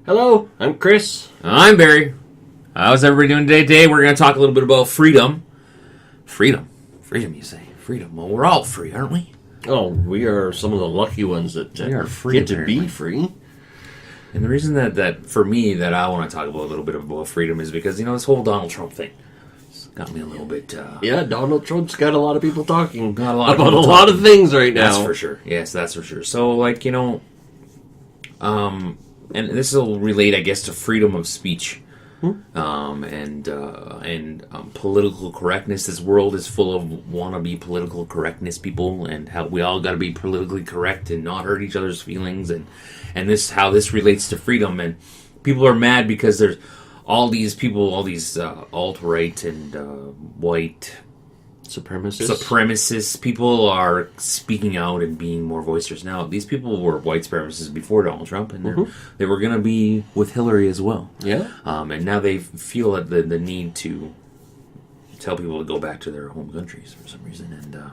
Hello, I'm Chris. I'm Barry. How's everybody doing today? Today we're going to talk a little bit about freedom. Freedom, you say? Freedom. Well, we're all free, aren't we? Oh, we are some of the lucky ones that We are free, get to be free. And the reason that for me, that I want to talk about a little bit about freedom is because, this whole Donald Trump thing got me a little bit... Yeah, Donald Trump's got a lot of people talking Got a lot of about people a lot of things right now. That's for sure. Yes, that's for sure. So, and this will relate, I guess, to freedom of speech. And political correctness. This world is full of wannabe political correctness people, and how we all got to be politically correct and not hurt each other's feelings, and this how this relates to freedom. And people are mad because there's all these people, all these alt-right and white supremacists people are speaking out and being more boisterous. Now, these people were white supremacists before Donald Trump, and they were going to be with Hillary as well. Yeah. And now they feel the need to tell people to go back to their home countries for some reason. And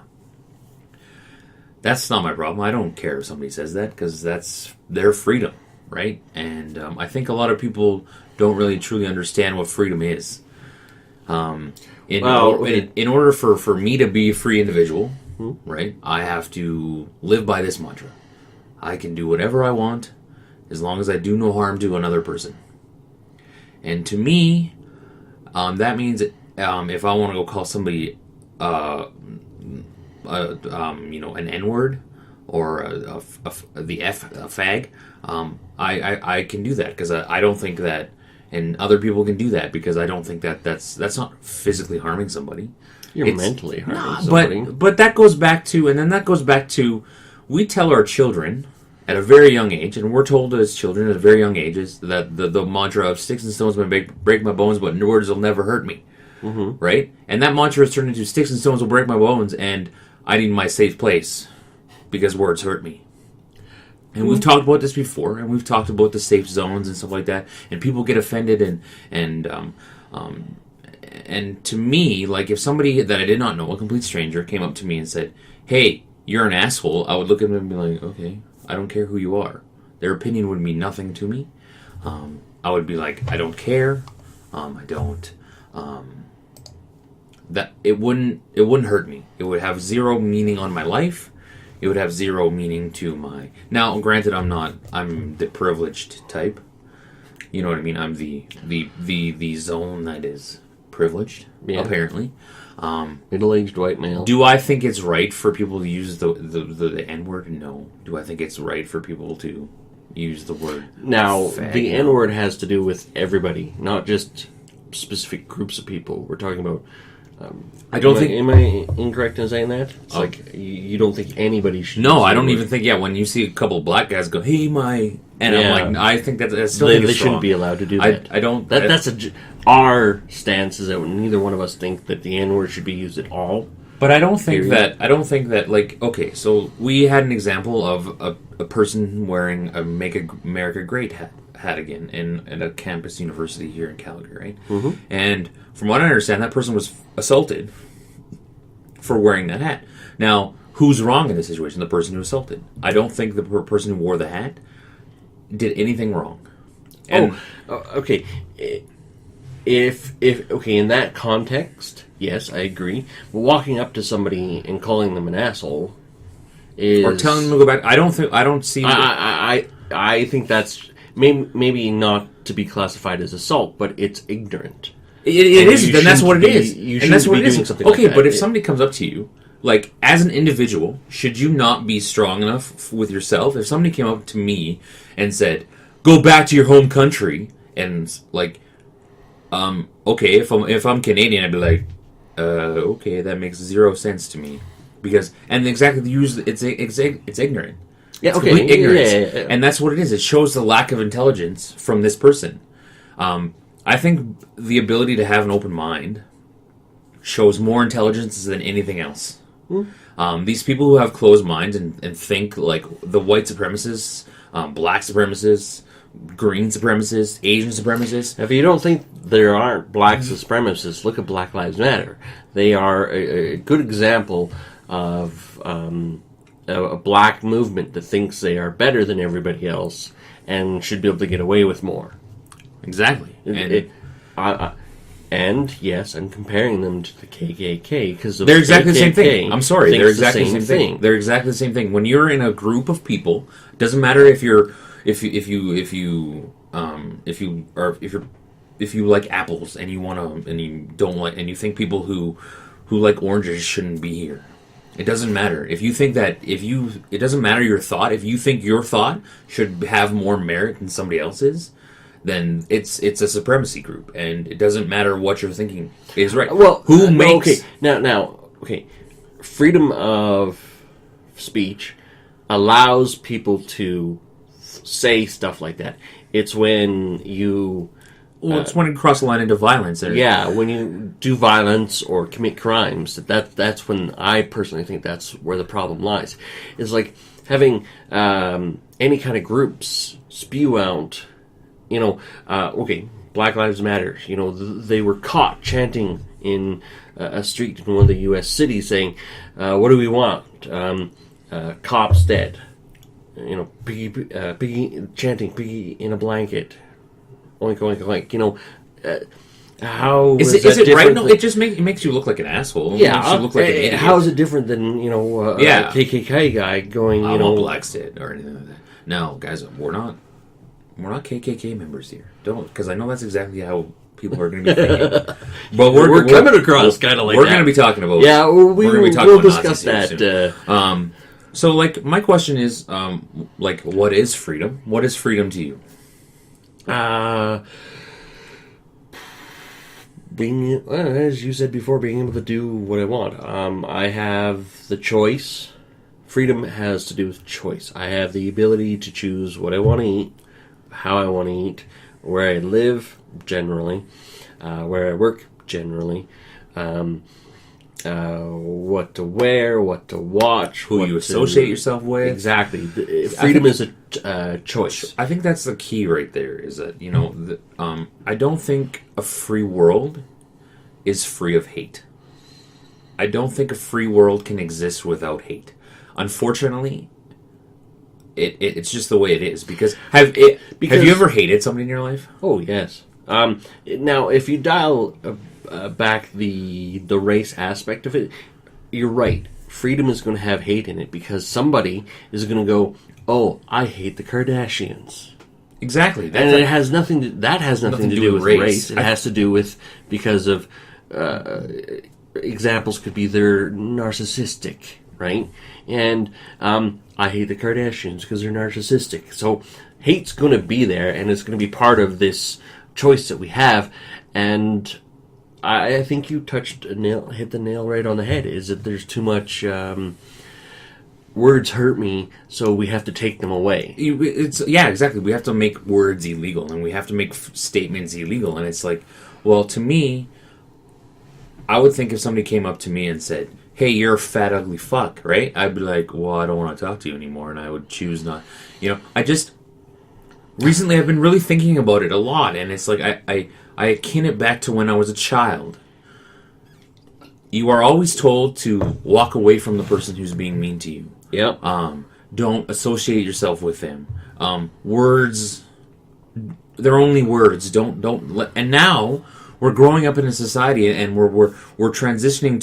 that's not my problem. I don't care if somebody says that, because that's their freedom, right? And I think a lot of people don't really truly understand what freedom is. In order for me to be a free individual, right, I have to live by this mantra. I can do whatever I want as long as I do no harm to another person. And to me, that means if I want to go call somebody an N-word or a fag, I can do that, because I don't think that. And other people can do that, because I don't think that's not physically harming somebody. It's mentally harming somebody. But that goes back to, we tell our children at a very young age, and we're told as children at a very young age, is that the mantra of sticks and stones may break my bones, but words will never hurt me. Right? And that mantra is turned into sticks and stones will break my bones, and I need my safe place because words hurt me. And we've talked about this before, and we've talked about the safe zones and stuff like that, and people get offended, and to me, like, if somebody that I did not know, a complete stranger, came up to me and said, "Hey, you're an asshole," I would look at them and be like, "Okay, I don't care who you are." Their opinion would mean nothing to me. I would be like, "I don't care. I don't." That it wouldn't hurt me. It would have zero meaning on my life. It would have zero meaning to my... Now, granted, I'm the privileged type. You know what I mean? I'm the zone that is privileged, apparently. Middle-aged white male. Do I think it's right for people to use the N-word? No. Do I think it's right for people to use the word Now, fag? the N-word has to do with everybody, not just specific groups of people. We're talking about... Am I incorrect in saying that? It's like you don't think anybody should. No, I don't even think. Yeah, when you see a couple of black guys go, "Hey, my," and I'm like, I think that's still they shouldn't be allowed to do that. I don't. That's our stance is that neither one of us think that the N-word should be used at all. But I don't think that. Like, okay, so we had an example of a person wearing a "Make America Great" hat again in a campus university here in Calgary, right? And from what I understand, that person was assaulted for wearing that hat. Now, who's wrong in this situation? The person who assaulted. I don't think the person who wore the hat did anything wrong. And okay. If in that context, yes, I agree. But walking up to somebody and calling them an asshole is, or telling them to go back. I don't see. I think that's maybe not to be classified as assault, but it's ignorant. It is. Then that's what it is. And that's what it is. Okay, but if somebody comes up to you, like, as an individual, should you not be strong enough with yourself? If somebody came up to me and said, "Go back to your home country," and like, okay, if I'm Canadian, I'd be like, okay, that makes zero sense to me, because it's ignorant. Yeah, it's okay, complete ignorance, yeah. And that's what it is. It shows the lack of intelligence from this person. I think the ability to have an open mind shows more intelligence than anything else. These people who have closed minds and think like the white supremacists, black supremacists, green supremacists, Asian supremacists. If you don't think there aren't black supremacists, look at Black Lives Matter. They are a good example of a black movement that thinks they are better than everybody else and should be able to get away with more. Exactly. And yes, I'm comparing them to the KKK because they're exactly the same thing. I'm sorry, they're exactly the same thing. They're exactly the same thing. When you're in a group of people, it doesn't matter if you like apples and you don't like, and you think people who like oranges shouldn't be here. It doesn't matter. If you think that, it doesn't matter your thought. If you think your thought should have more merit than somebody else's, then it's a supremacy group, and it doesn't matter what you're thinking is right. Well, who makes okay, freedom of speech allows people to say stuff like that. It's when you it's when you cross the line into violence. When you do violence or commit crimes, that's when I personally think that's where the problem lies. It's like having any kind of groups spew out. Black Lives Matter. They were caught chanting in a street in one of the U.S. cities saying, what do we want? Cops dead. Piggy chanting, piggy in a blanket. Oink, oink, oink. How is it right? No, it just makes you look like an asshole. Yeah, it makes you look like an idiot. How is it different than, a KKK guy going, Black's dead or anything like that? No, guys, we're not KKK members here. Don't, because I know that's exactly how people are going to be thinking. But we're coming across kind of like we're going to be talking about. Yeah, we'll discuss that. So, my question is, what is freedom? What is freedom to you? Being, as you said before, being able to do what I want. I have the choice. Freedom has to do with choice. I have the ability to choose what I want to eat, how I want to eat, where I live, generally, where I work, generally, what to wear, what to watch, who you associate yourself with. Exactly. Freedom is a choice. I think that's the key right there, is that, I don't think a free world is free of hate. I don't think a free world can exist without hate. Unfortunately, it's just the way it is. Because have you ever hated somebody in your life? Oh, yes. Now, if you dial back the race aspect of it, you're right. Freedom is going to have hate in it because somebody is going to go, "Oh, I hate the Kardashians." Exactly, and it has nothing to do with race. It has to do with because of examples could be they're narcissistic, right? And I hate the Kardashians because they're narcissistic. So hate's going to be there, and it's going to be part of this choice that we have. And I think you hit the nail right on the head. Is that there's too much words hurt me, so we have to take them away. Exactly. We have to make words illegal, and we have to make statements illegal. And it's like, well, to me, I would think if somebody came up to me and said, "Hey, you're a fat, ugly fuck," right? I'd be like, well, I don't want to talk to you anymore, and I would choose not. Recently I've been really thinking about it a lot, and it's like I akin it back to when I was a child. You are always told to walk away from the person who's being mean to you. Yep. Don't associate yourself with them. Words, they're only words. Don't let. And now we're growing up in a society, and we're transitioning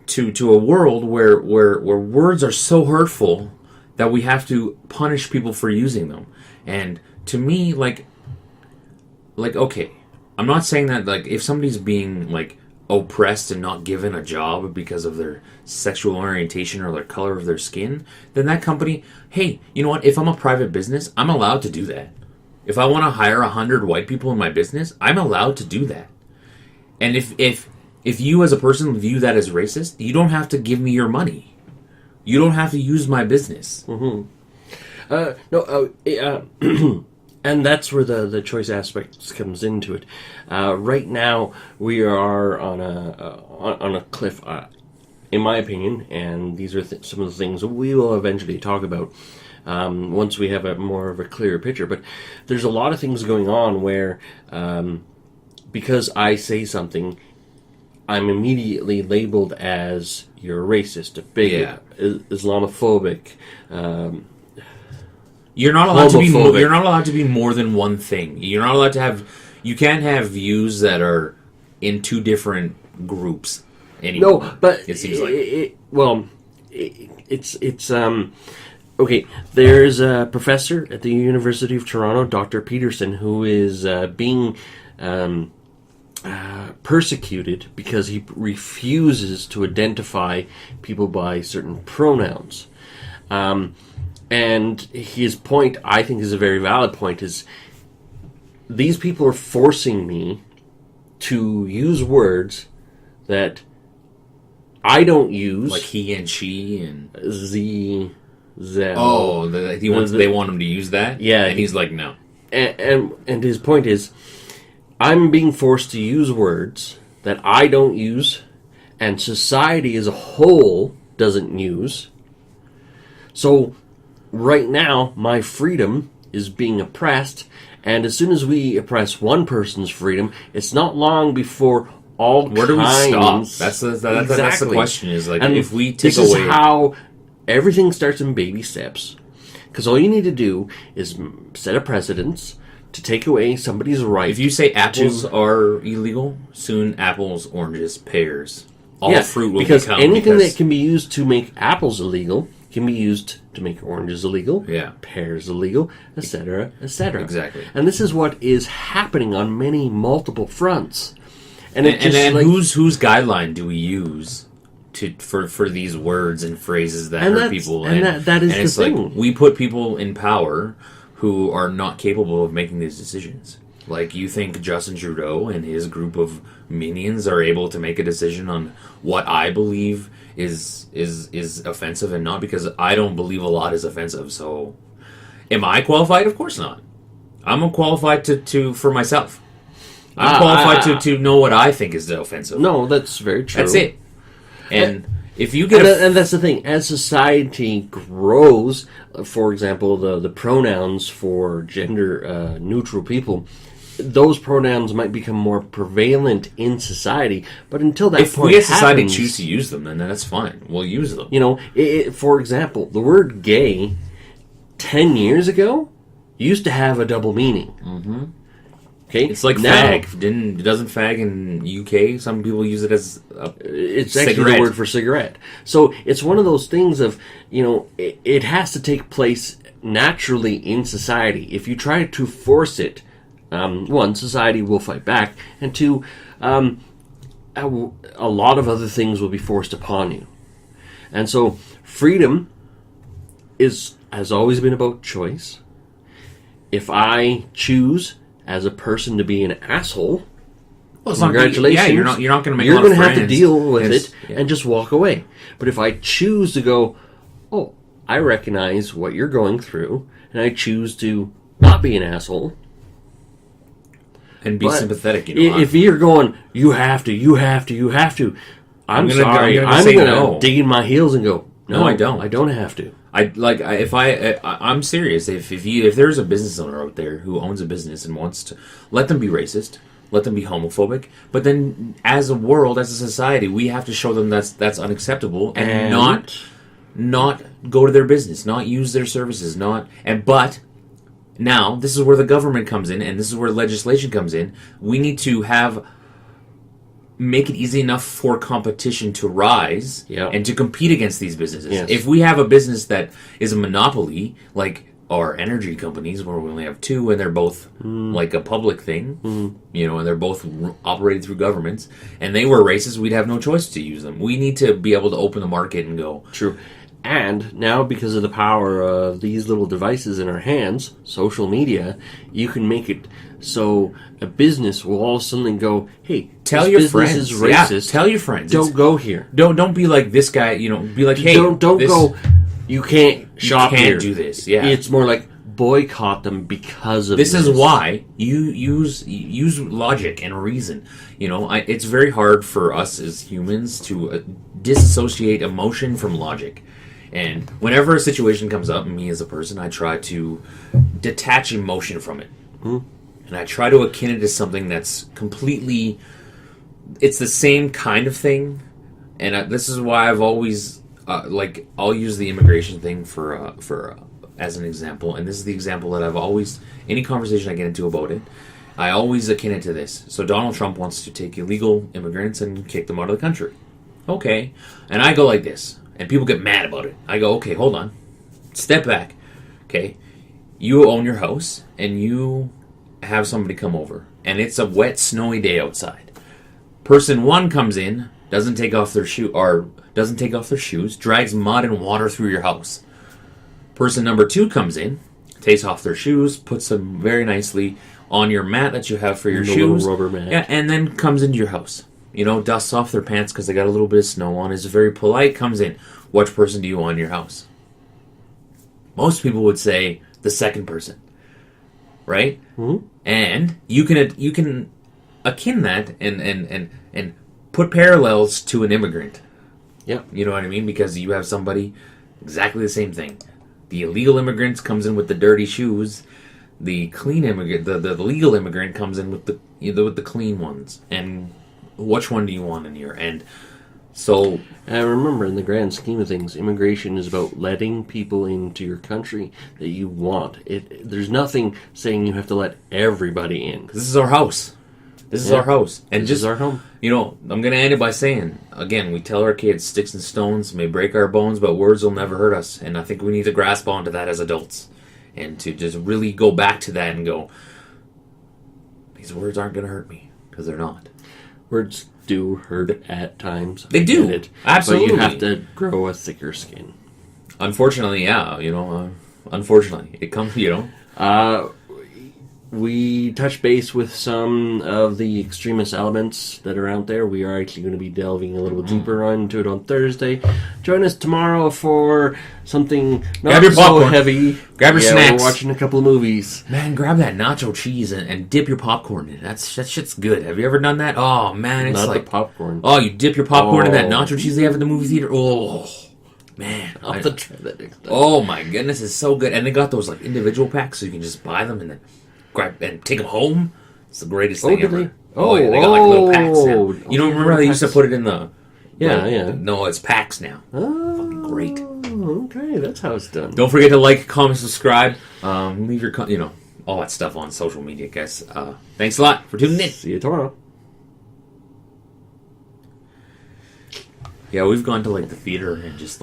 to a world where words are so hurtful that we have to punish people for using them. And to me, okay, I'm not saying that if somebody's being oppressed and not given a job because of their sexual orientation or their color of their skin, then that company, hey, you know what? If I'm a private business, I'm allowed to do that. If I want to hire 100 white people in my business, I'm allowed to do that. And if you as a person view that as racist, you don't have to give me your money. You don't have to use my business. Mm-hmm. And that's where the choice aspect comes into it. Right now, we are on a cliff, in my opinion, and these are some of the things we will eventually talk about once we have more of a clearer picture. But there's a lot of things going on where, because I say something, I'm immediately labeled as you're a racist, a bigot, Islamophobic. You're not allowed to be. Homophobic. You're not allowed to be more than one thing. You're not allowed to have. You can't have views that are in two different groups anymore. No, but it seems like. It's okay. There's a professor at the University of Toronto, Dr. Peterson, who is being persecuted because he refuses to identify people by certain pronouns. And his point, I think, is a very valid point, is these people are forcing me to use words that I don't use. Like he and she and... Them. Oh, they want him to use that? Yeah. And he's like, no. And his point is, I'm being forced to use words that I don't use and society as a whole doesn't use. So... right now, my freedom is being oppressed, and as soon as we oppress one person's freedom, it's not long before all Where do we stop? That's the question. Is like, and if we take this away, is how everything starts in baby steps. Because all you need to do is set a precedence to take away somebody's right. If you say apples are illegal, soon apples, oranges, pears, all fruit will become. Anything that can be used to make apples illegal can be used to make oranges illegal, pears illegal, etc., etc. Exactly. And this is what is happening on many multiple fronts. And whose guideline do we use for these words and phrases that hurt people? That is it's the thing. Like, we put people in power who are not capable of making these decisions. Like, you think Justin Trudeau and his group of minions are able to make a decision on what I believe is offensive and not, because I don't believe a lot is offensive. So, am I qualified? Of course not. I'm qualified to for myself. I'm qualified to know what I think is offensive. No, that's very true. That's it. And if you get and that's the thing. As society grows, for example, the pronouns for gender neutral people, those pronouns might become more prevalent in society, but until that point, if we as society choose to use them, then that's fine. We'll use them. You know, for example, the word "gay" 10 years ago used to have a double meaning. Mm-hmm. Okay, it's like fag. Doesn't fag in UK? Some people use it as it's cigarette. Actually the word for cigarette. So it's one of those things of, you know, it has to take place naturally in society. If you try to force it, one, society will fight back, and two, a lot of other things will be forced upon you. And so freedom has always been about choice. If I choose as a person to be an asshole, congratulations. You're not going to make. You're going to have to deal with it and just walk away. But if I choose to go, oh, I recognize what you're going through, and I choose to not be an asshole. And be sympathetic, you know. If you're going, you have to. I'm sorry. I'm gonna dig in my heels and go, no, I don't. I don't have to. I'm serious. If there's a business owner out there who owns a business and wants to, let them be racist, let them be homophobic, but then as a world, as a society, we have to show them that's unacceptable and not go to their business, not use their services, but. Now, this is where the government comes in, and this is where legislation comes in. We need to make it easy enough for competition to rise and to compete against these businesses. Yes. If we have a business that is a monopoly, like our energy companies, where we only have two, and they're both like a public thing, you know, and they're both operated through governments, and they were racist, we'd have no choice to use them. We need to be able to open the market and go. True. And now, because of the power of these little devices in our hands, social media, you can make it so a business will all of a sudden go, hey, tell this your business friends. is racist. Yeah, tell your friends. Don't go here. Don't be like this guy, you know, be like, hey, don't go, you can't shop here. You can't do this, yeah. It's more like boycott them because of this. This is why you use logic and reason. You know, it's very hard for us as humans to disassociate emotion from logic. And whenever a situation comes up, me as a person, I try to detach emotion from it. And I try to akin it to something that's completely it's the same kind of thing, and this is why I've always I'll use the immigration thing for as an example, and this is the example that I've always, any conversation I get into about it, I always akin it to this. So Donald Trump wants to take illegal immigrants and kick them out of the country. Okay, and I go like this, and people get mad about it. I go, okay, hold on, step back. Okay, you own your house, and you have somebody come over, and it's a wet, snowy day outside. Person one comes in, doesn't take off their shoes, drags mud and water through your house. Person number two comes in, takes off their shoes, puts them very nicely on your mat that you have for your shoes. Little rubber mat. Yeah, and then comes into your house. Dusts off their pants because they got a little bit of snow on. Is very polite, comes in. Which person do you want in your house? Most people would say the second person. Right? Mm-hmm. And you can akin that and put parallels to an immigrant. Yeah. You know what I mean? Because you have somebody, exactly the same thing. The illegal immigrant comes in with the dirty shoes. The clean immigrant, the legal immigrant comes in with the clean ones. And which one do you want in here? And so, I remember, in the grand scheme of things, immigration is about letting people into your country that you want. There's nothing saying you have to let everybody in. This is our house. This is our house. And this is our home. I'm going to end it by saying, again, we tell our kids, sticks and stones may break our bones, but words will never hurt us. And I think we need to grasp onto that as adults. And to just really go back to that and go, these words aren't going to hurt me. Because they're not. Words do hurt at times. They do. Absolutely. But you have to grow a thicker skin. Unfortunately, yeah. Unfortunately. It comes, We touch base with some of the extremist elements that are out there. We are actually going to be delving a little deeper into it on Thursday. Join us tomorrow for something not so heavy. Grab your snacks. We're watching a couple of movies. Man, grab that nacho cheese and dip your popcorn in it. That shit's good. Have you ever done that? Oh, man, it's not like... the popcorn. Oh, you dip your popcorn in that nacho cheese they have at the movie theater? Oh, man. I'll have to try that next time. Oh, my goodness, it's so good. And they got those individual packs, so you can just buy them and then grab and take them home. It's the greatest thing ever. They got little packs now. You don't remember how they used to put it in the... Yeah. No, it's packs now. Oh, fucking great. Okay, that's how it's done. Don't forget to like, comment, subscribe. Leave your... all that stuff on social media, guys. Thanks a lot for tuning in. See you tomorrow. Yeah, we've gone to the theater and just